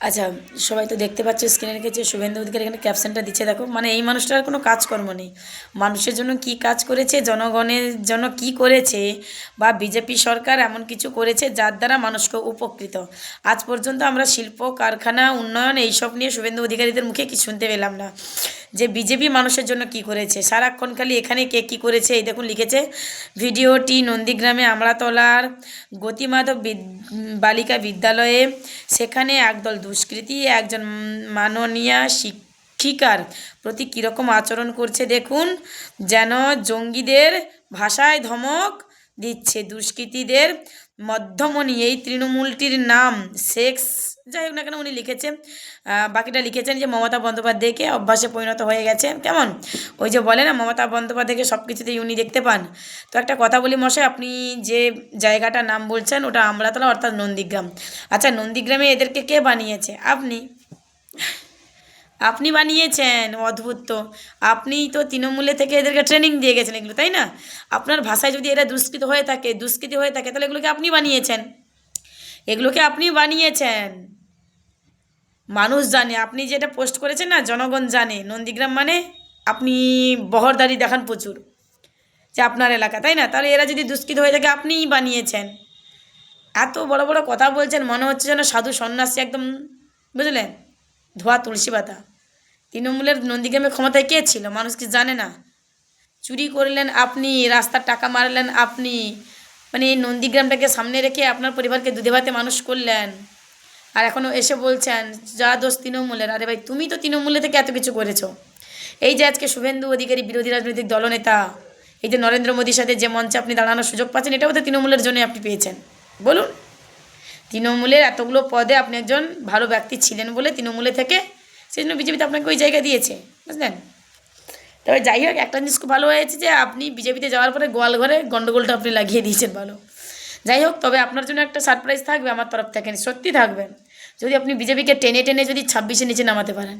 আচ্ছা, সবাই তো দেখতে পাচ্ছ স্ক্রিনে রেখেছে শুভেন্দু অধিকারী এখানে ক্যাপশনটা দিচ্ছে, দেখো মানে এই মানুষটার কোনো কাজকর্ম নেই। মানুষের জন্য কি কাজ করেছে, জনগণের জন্য কি করেছে, বা বিজেপি সরকার এমন কিছু করেছে যার দ্বারা মানুষকে উপকৃত। আজ পর্যন্ত আমরা শিল্প কারখানা উন্নয়ন এইসব নিয়ে শুভেন্দু অধিকারীদের মুখে কি শুনতে পেলাম না। যে বিজেপি মানুষের জন্য কি করেছে, সারাক্ষণ খালি এখানে কে কী করেছে। এই দেখুন লিখেছে, ভিডিওটি নন্দীগ্রামে আমড়াতলার গতিমাধব বালিকা বিদ্যালয়ে। সেখানে একদল দুষ্কৃতী একজন মাননীয়া শিক্ষিকার প্রতি কীরকম আচরণ করছে দেখুন, যেন জঙ্গিদের ভাষায় ধমক দিচ্ছে। দুষ্কৃতীদের মধ্যমণি এই তৃণমূলটির নাম সেক্স, যাই হোক না কেন উনি লিখেছেন, বাকিটা লিখেছেন যে মমতা বন্দ্যোপাধ্যায়কে অভ্যাসে পরিণত হয়ে গেছে। কেমন ওই যে বলে না, মমতা বন্দ্যোপাধ্যায়কে সব কিছুতেই উনি দেখতে পান। তো একটা কথা বলি মশাই, আপনি যে জায়গাটার নাম বলছেন ওটা আমড়াতলা অর্থাৎ নন্দীগ্রাম। আচ্ছা, নন্দীগ্রামে এদেরকে কে বানিয়েছে? আপনি বানিয়েছেন। অদ্ভুত তো, আপনিই তো তৃণমূলে থেকে এদেরকে ট্রেনিং দিয়ে গেছেন এগুলো, তাই না? আপনার ভাষায় যদি এরা দুষ্কৃতি হয়ে থাকে তাহলে এগুলোকে আপনি বানিয়েছেন, এগুলোকে আপনি বানিয়েছেন। মানুষ জানে, আপনি যেটা পোস্ট করেছেন না, জনগণ জানে। নন্দীগ্রাম মানে আপনি বহরদারি দেখান প্রচুর যে আপনার এলাকা, তাই না? তাহলে এরা যদি দুষ্কৃত হয়ে থাকে আপনিই বানিয়েছেন। এত বড় বড় কথা বলছেন, মনে হচ্ছে যেন সাধু সন্ন্যাসী একদম, বুঝলেন? ধোয়া তুলসী পাতা। তৃণমূলের নন্দীগ্রামে ক্ষমতায় কে ছিল মানুষ কি জানে না? চুরি করলেন আপনি, রাস্তার টাকা মারলেন আপনি, মানে এই নন্দীগ্রামটাকে সামনে রেখে আপনার পরিবারকে দুধে ভাতে মানুষ করলেন। আর এখনও এসে বলছেন যা দোষ তৃণমূলের। আরে ভাই, তুমি তো তৃণমূলে থেকে এত কিছু করেছো। এই যে আজকে শুভেন্দু অধিকারী বিরোধী রাজনৈতিক দলনেতা, এই যে নরেন্দ্র মোদীর সাথে যে মঞ্চে আপনি দাঁড়ানোর সুযোগ পাচ্ছেন, এটাও তো তৃণমূলের জন্যই আপনি পেয়েছেন। বলুন, তৃণমূলের এতগুলো পদে আপনি একজন ভালো ব্যক্তি ছিলেন বলে তৃণমূলে থেকে সেই জন্য বিজেপিতে আপনাকে ওই জায়গা দিয়েছে, বুঝলেন? তবে যাই হোক, একটা জিনিস খুব ভালো হয়েছে যে আপনি বিজেপিতে যাওয়ার পরে গোয়াল ঘরে গন্ডগোলটা আপনি লাগিয়ে দিয়েছেন, ভালো। যাই হোক, তবে আপনার জন্য একটা সারপ্রাইজ থাকবে আমার তরফ থেকে, সত্যি থাকবে, যদি আপনি বিজেপিকে টেনে টেনে যদি 26-এর নিচে নামাতে পারেন।